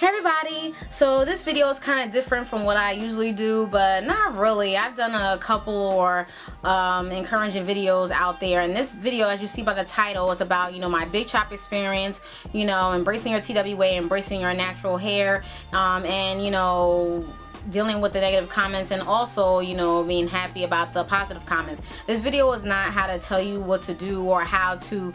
Hey everybody, so this video is kind of different from what I usually do, but not really. I've done a couple or encouraging videos out there, and this video, as you see by the title, is about, my big chop experience, embracing your TWA, embracing your natural hair, and dealing with the negative comments, and also being happy about the positive comments. This video is not how to tell you what to do or how to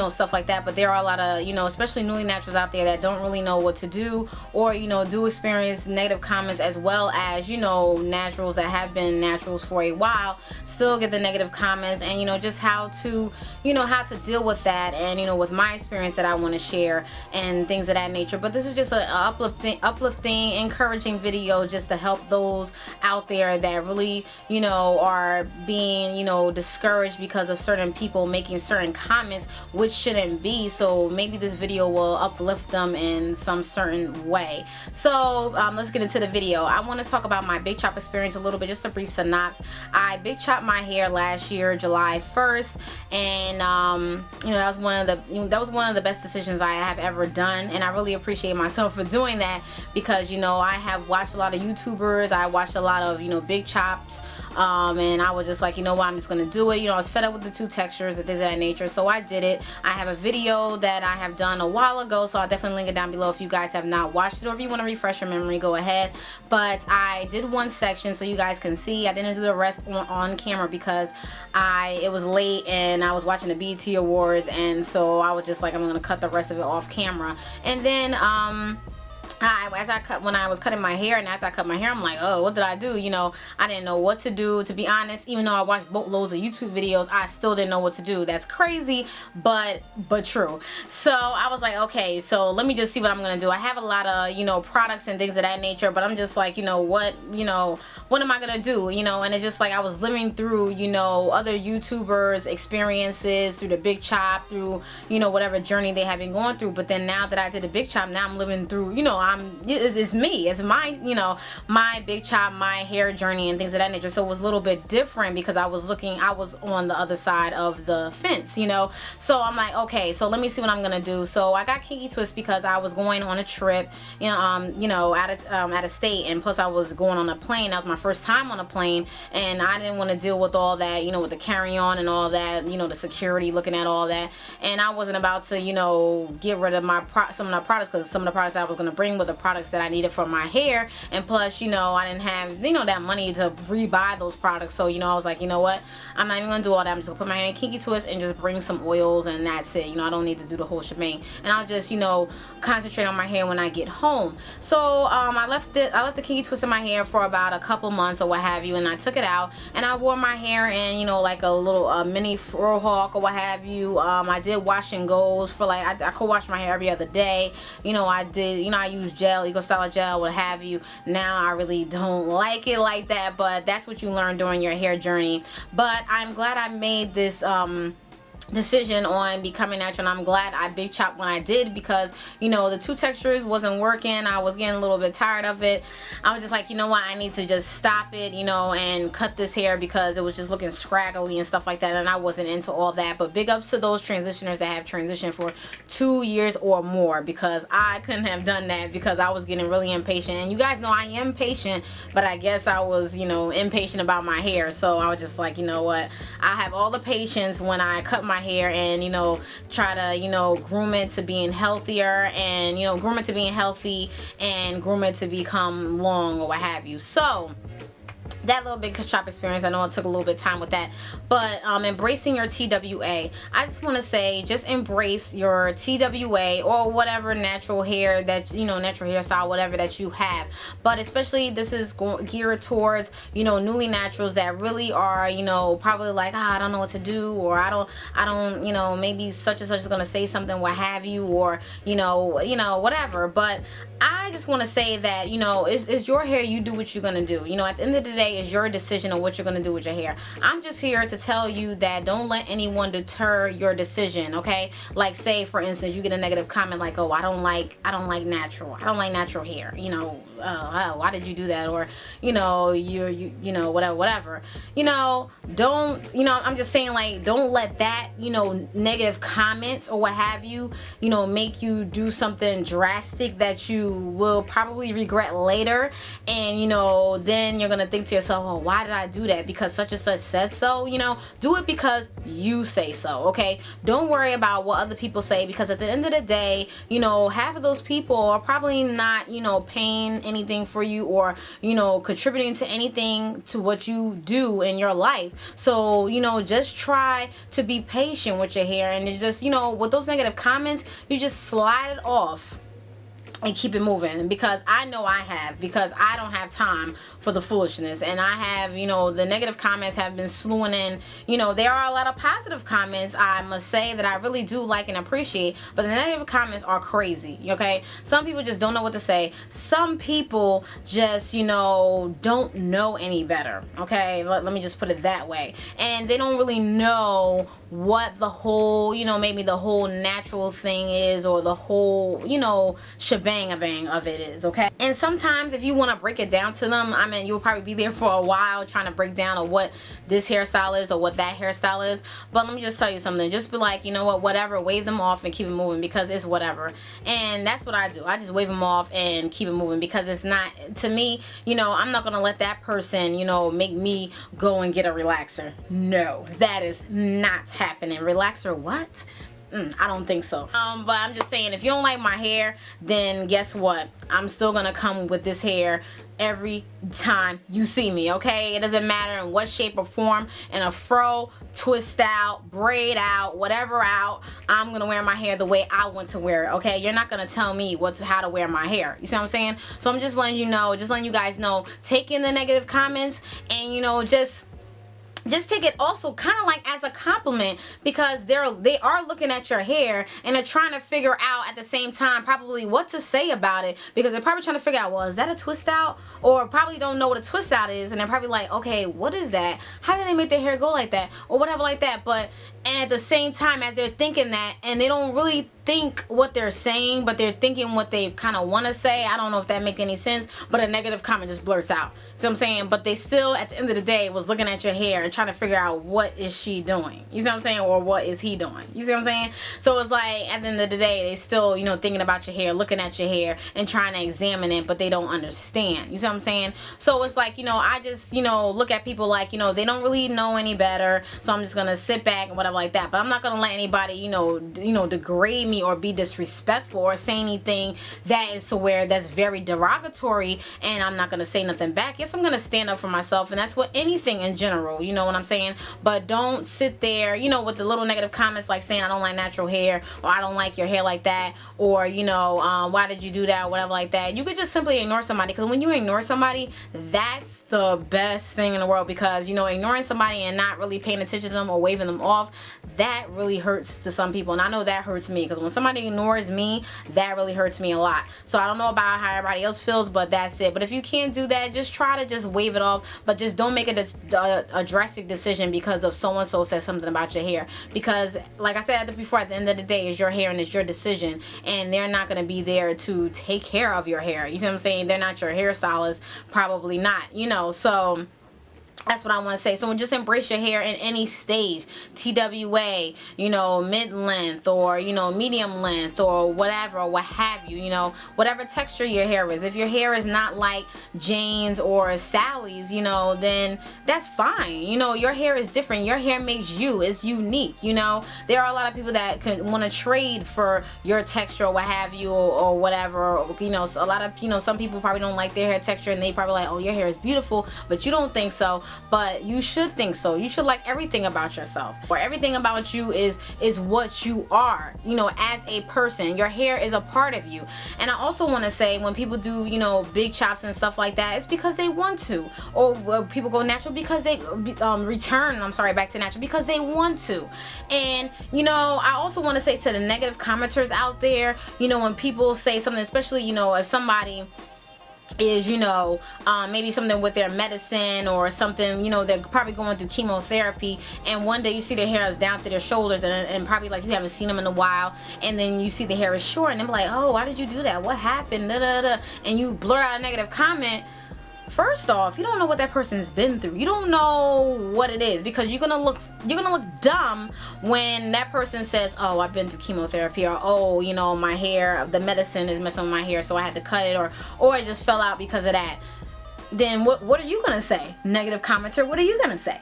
stuff like that, but there are a lot of especially newly naturals out there that don't really know what to do, or do experience negative comments, as well as naturals that have been naturals for a while still get the negative comments, and just how to how to deal with that, and with my experience that I want to share and things of that nature. But this is just an uplifting, encouraging video just to help those out there that really are being discouraged because of certain people making certain comments which shouldn't be. So maybe this video will uplift them in some certain way. So let's get into the video. I want to talk about my big chop experience a little bit, just a brief synopsis. I big chopped my hair last year, July 1st, and that was one of the best decisions I have ever done, and I really appreciate myself for doing that, because I have watched a lot of YouTubers, I watched a lot of big chops, and I was just like, what, I'm just gonna do it. I was fed up with the two textures and things of that nature, so I did it. I have a video that I have done a while ago, so I'll definitely link it down below if you guys have not watched it, or if you want to refresh your memory, go ahead. But I did one section so you guys can see. I didn't do the rest on camera because it was late and I was watching the BET Awards, and so I was just like, I'm gonna cut the rest of it off camera. And then when I was cutting my hair, and after I cut my hair, I'm like, oh, what did I do? I didn't know what to do, to be honest. Even though I watched boatloads of YouTube videos, I still didn't know what to do. That's crazy, but true. So I was like, okay, so let me just see what I'm gonna do. I have a lot of products and things of that nature, but I'm just like, what am I gonna do? And it's just like I was living through other YouTubers' experiences through the big chop, through whatever journey they have been going through. But then now that I did a big chop, now I'm living through it's me, it's my my big chop, my hair journey and things of that nature. So it was a little bit different because I was on the other side of the fence, so I'm like, okay, so let me see what I'm gonna do. So I got kinky twist because I was going on a trip out of state, and plus I was going on a plane. That was my first time on a plane, and I didn't want to deal with all that, with the carry-on and all that, the security looking at all that, and I wasn't about to get rid of some of the products, because some of the products I was going to bring were the products that I needed for my hair, and plus I didn't have that money to rebuy those products. So I was like, what, I'm not even gonna do all that. I'm just gonna put my hair in kinky twist and just bring some oils, and that's it. I don't need to do the whole shebang, and I'll just concentrate on my hair when I get home. So I left the kinky twist in my hair for about a couple months or what have you, and I took it out and I wore my hair in like a little mini fro hawk or what have you. I did wash and goes for like I could wash my hair every other day. I did I use gel, Eco Styler gel, what have you. Now I really don't like it like that, but that's what you learn during your hair journey. But I'm glad I made this decision on becoming natural, and I'm glad I big chopped when I did, because the two textures wasn't working. I was getting a little bit tired of it. I was just like, what, I need to just stop it, and cut this hair, because it was just looking scraggly and stuff like that, and I wasn't into all that. But big ups to those transitioners that have transitioned for 2 years or more, because I couldn't have done that, because I was getting really impatient. And you guys know I am patient, but I guess I was impatient about my hair. So I was just like, what, I have all the patience when I cut my hair and try to groom it to being healthier, and groom it to being healthy, and groom it to become long or what have you. So that little big chop experience, I know it took a little bit of time with that, but embracing your TWA. I just want to say, just embrace your TWA, or whatever natural hair that natural hairstyle, whatever that you have. But especially this is geared towards newly naturals that really are probably like, I don't know what to do, or I don't maybe such and such is gonna say something, what have you, or whatever. But I just want to say that it's your hair, you do what you're gonna do. At the end of the day, is your decision on what you're gonna do with your hair. I'm just here to tell you that don't let anyone deter your decision, okay? Like, say for instance you get a negative comment like, oh, I don't like natural hair, why did you do that, or you know, you know, whatever, you know, don't, you know, I'm just saying, like, don't let that, you know, negative comment or what have you, you know, make you do something drastic that you will probably regret later. And you know, then you're gonna think to yourself, oh, why did I do that? Because such and such said so. You know, do it because you say so. Okay, don't worry about what other people say, because at the end of the day, you know, half of those people are probably not, you know, paying anything for you, or you know, contributing to anything to what you do in your life. So you know, just try to be patient with your hair, and just, you know, with those negative comments, you just slide it off and keep it moving. Because I know I have, because I don't have time for the foolishness, and I have, you know, the negative comments have been slewing in. You know, there are a lot of positive comments, I must say, that I really do like and appreciate, but the negative comments are crazy. Okay, some people just don't know what to say. Some people just, you know, don't know any better. Okay, let me just put it that way. And they don't really know what the whole, you know, maybe the whole natural thing is, or the whole, you know, shebang-a-bang of it is. Okay, and sometimes if you want to break it down to them, I mean, you'll probably be there for a while trying to break down of what this hairstyle is or what that hairstyle is. But let me just tell you something. Just be like, you know what, whatever, wave them off and keep it moving, because it's whatever. And that's what I do. I just wave them off and keep it moving, because it's not, to me, you know, I'm not gonna let that person, you know, make me go and get a relaxer. No, that is not happening. Relaxer, what? I don't think so. But I'm just saying, if you don't like my hair, then guess what? I'm still gonna come with this hair every time you see me. Okay, it doesn't matter in what shape or form, in a fro, twist out, braid out, whatever out, I'm gonna wear my hair the way I want to wear it. Okay, you're not gonna tell me how to wear my hair. You see what I'm saying? So I'm just letting you know, just letting you guys know, take in the negative comments, and you know, just take it also kind of like as a compliment, because they are looking at your hair and they're trying to figure out at the same time probably what to say about it, because they're probably trying to figure out, well, is that a twist out? Or probably don't know what a twist out is, and they're probably like, okay, what is that? How did they make their hair go like that? Or whatever like that. But at the same time, as they're thinking that, and they don't really think what they're saying, but they're thinking what they kind of want to say. I don't know if that makes any sense, but a negative comment just blurts out. See what I'm saying? But they still, at the end of the day, was looking at your hair and trying to figure out, what is she doing? You see what I'm saying? Or what is he doing? You see what I'm saying? So it's like, at the end of the day, they still, you know, thinking about your hair, looking at your hair and trying to examine it, but they don't understand. You see what I'm saying? So it's like, you know, I just, you know, look at people like, you know, they don't really know any better, so I'm just gonna sit back and whatever like that. But I'm not gonna let anybody, you know, degrade me or be disrespectful or say anything that is to where that's very derogatory, and I'm not gonna say nothing back. Yes, I'm gonna stand up for myself, and that's what anything in general, you know what I'm saying? But don't sit there, you know, with the little negative comments like saying, I don't like natural hair, or I don't like your hair like that, or you know, why did you do that, or whatever like that. You could just simply ignore somebody, because when you ignore somebody, that's the best thing in the world. Because, you know, ignoring somebody and not really paying attention to them or waving them off, that really hurts to some people. And I know that hurts me, because when somebody ignores me, that really hurts me a lot. So I don't know about how everybody else feels, but that's it. But if you can't do that, just try to just wave it off, but just don't make a drastic decision because of so-and-so said something about your hair. Because like I said before, at the end of the day, it's your hair and it's your decision, and they're not going to be there to take care of your hair. You see what I'm saying? They're not your hairstylist, probably not, you know. So that's what I want to say. So just embrace your hair in any stage, TWA, you know, mid-length, or, you know, medium length, or whatever, or what have you, you know, whatever texture your hair is. If your hair is not like Jane's or Sally's, you know, then that's fine. You know, your hair is different. Your hair makes you. It's unique, you know. There are a lot of people that could want to trade for your texture or what have you, or whatever, or, you know, a lot of, you know, some people probably don't like their hair texture, and they probably like, oh, your hair is beautiful, but you don't think so. But you should think so. You should like everything about yourself, or everything about you is what you are, you know, as a person. Your hair is a part of you. And I also want to say, when people do, you know, big chops and stuff like that, it's because they want to. Or people go natural because they back to natural because they want to. And you know, I also want to say to the negative commenters out there, you know, when people say something, especially, you know, if somebody is, you know, maybe something with their medicine or something, you know, they're probably going through chemotherapy, and one day you see their hair is down to their shoulders, and probably like you haven't seen them in a while, and then you see the hair is short, and they're like, oh, why did you do that? What happened? Da, da, da. And you blurt out a negative comment. First off, you don't know what that person's been through. You don't know what it is, because you're gonna look dumb when that person says, oh, I've been through chemotherapy, or oh, you know, my hair, the medicine is messing with my hair, so I had to cut it, or it just fell out because of that. Then what are you gonna say? Negative commenter, what are you gonna say?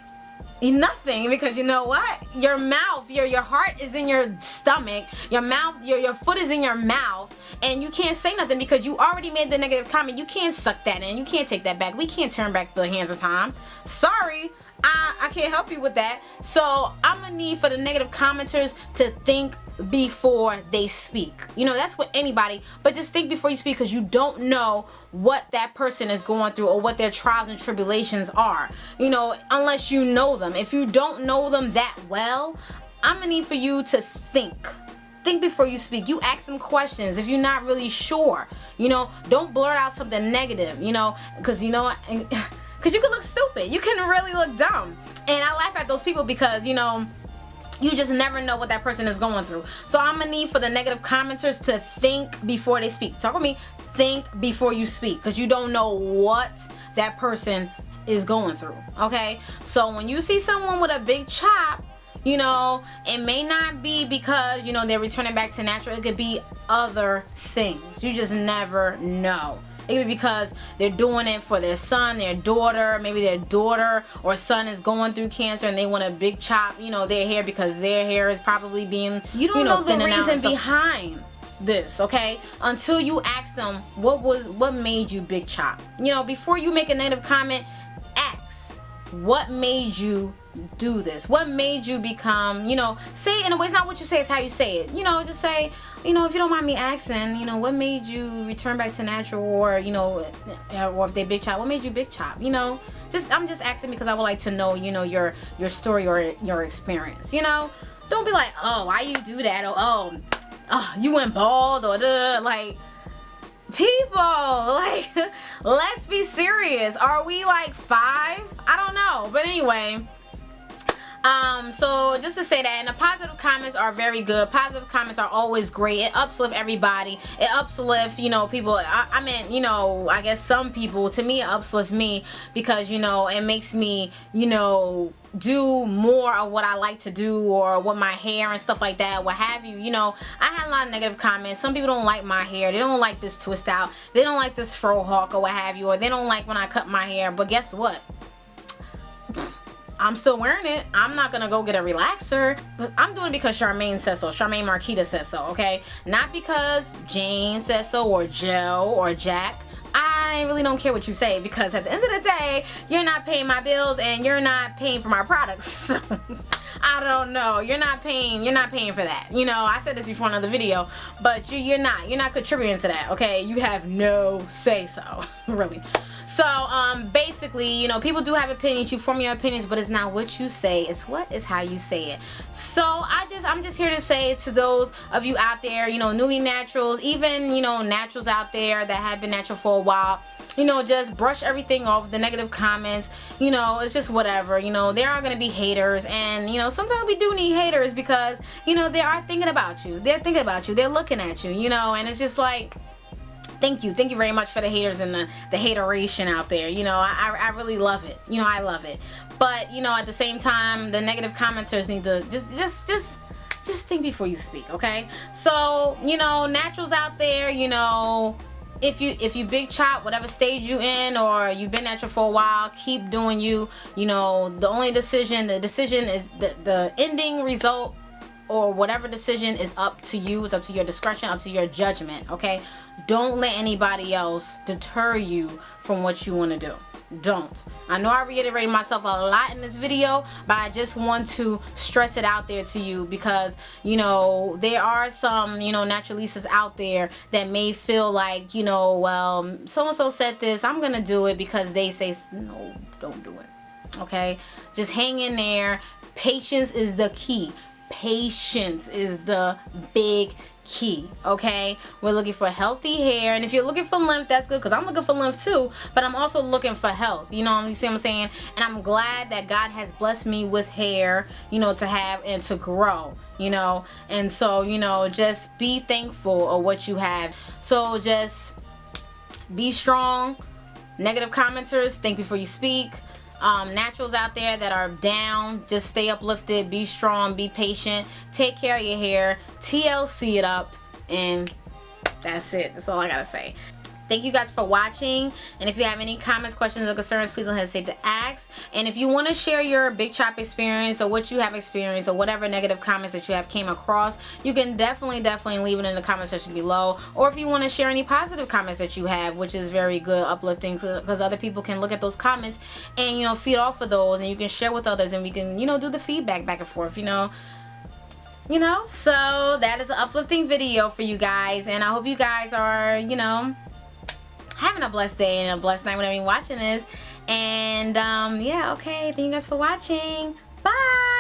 Nothing, because you know what? Your mouth, your heart is in your stomach. Your mouth, your foot is in your mouth, and you can't say nothing because you already made the negative comment. You can't suck that in. You can't take that back. We can't turn back the hands of time. Sorry, I can't help you with that. So I'm gonna need for the negative commenters to think before they speak. You know, that's with anybody, but just think before you speak, because you don't know what that person is going through or what their trials and tribulations are, you know, unless you know them. If you don't know them that well, I'm gonna need for you to think before you speak. You ask them questions if you're not really sure, you know. Don't blurt out something negative, you know, because you know, because you can look stupid, you can really look dumb, and I laugh at those people because, you know, you just never know what that person is going through. So I'm gonna need for the negative commenters to think before they speak. Talk with me. Think before you speak, because you don't know what that person is going through, okay? So when you see someone with a big chop, you know, it may not be because, you know, they're returning back to natural. It could be other things. You just never know. It could be because they're doing it for their son, their daughter. Maybe their daughter or son is going through cancer and they want a big chop, you know, their hair, because their hair is probably being, you don't know the reason behind this, okay? Until you ask them what made you big chop. You know, before you make a negative comment, ask what made you do this, what made you become, you know, say it in a way, it's not what you say, it's how you say it, you know. Just say, you know, if you don't mind me asking, you know, what made you return back to natural, or, you know, or if they big chop, what made you big chop, you know. I'm just asking because I would like to know, you know, your story or your experience, you know. Don't be like, oh, why you do that, or oh, you went bald, or like, people, like, let's be serious. Are we like 5? I don't know, but anyway. So just to say that, and the positive comments are very good. Positive comments are always great. It uplifts everybody. It uplifts, you know, people. I mean, you know, I guess some people, to me, it uplifts me because, you know, it makes me, you know, do more of what I like to do, or what my hair and stuff like that, what have you. You know, I had a lot of negative comments. Some people don't like my hair. They don't like this twist out. They don't like this fro hawk or what have you, or they don't like when I cut my hair. But guess what? I'm still wearing it. I'm not gonna go get a relaxer. I'm doing it because Charmaine says so. Charmaine Marquita says so, okay? Not because Jane says so, or Joe, or Jack. I really don't care what you say, because at the end of the day, you're not paying my bills and you're not paying for my products. So I don't know. You're not paying for that. You know, I said this before in another video, but you're not contributing to that, okay? You have no say so, really. So basically, you know, people do have opinions. You form your opinions, but it's not what you say, it's how you say it. So I'm just here to say to those of you out there, you know, newly naturals, even, you know, naturals out there that have been natural for a while, you know, just brush everything off, the negative comments. You know, it's just whatever. You know, there are gonna be haters, and you know, sometimes we do need haters because, you know, they are thinking about you. They're thinking about you. They're looking at you. You know, and it's just like, thank you very much for the haters and the hateration out there. You know, I really love it. You know, I love it. But you know, at the same time, the negative commenters need to just think before you speak, okay? So, you know, naturals out there, you know, if you big chop, whatever stage you in, or you've been natural for a while, keep doing you. You know, the decision is the ending result, or whatever decision is up to you. It's up to your discretion, up to your judgment, okay? Don't let anybody else deter you from what you want to do. Don't. I know I reiterated myself a lot in this video, but I just want to stress it out there to you because, you know, there are some, you know, naturalistas out there that may feel like, you know, well, so-and-so said this, I'm gonna do it because they say, no, don't do it, okay? Just hang in there. Patience is the key. Patience is the big key. Okay, we're looking for healthy hair, and if you're looking for length, that's good, because I'm looking for length too, but I'm also looking for health. You know, you see what I'm saying? And I'm glad that God has blessed me with hair, you know, to have and to grow, you know. And so, you know, just be thankful of what you have. So just be strong. Negative commenters, think before you speak. Naturals out there that are down, just stay uplifted, be strong, be patient, take care of your hair, TLC it up, and that's it. That's all I gotta say. Thank you guys for watching, and if you have any comments, questions, or concerns, please don't hesitate to ask. And if you want to share your big chop experience, or what you have experienced, or whatever negative comments that you have came across, you can definitely leave it in the comment section below. Or if you want to share any positive comments that you have, which is very good, uplifting, because other people can look at those comments and, you know, feed off of those, and you can share with others, and we can, you know, do the feedback back and forth, you know. So that is an uplifting video for you guys, and I hope you guys are, you know, having a blessed day and a blessed night whenever you're watching this. And yeah, okay, thank you guys for watching. Bye.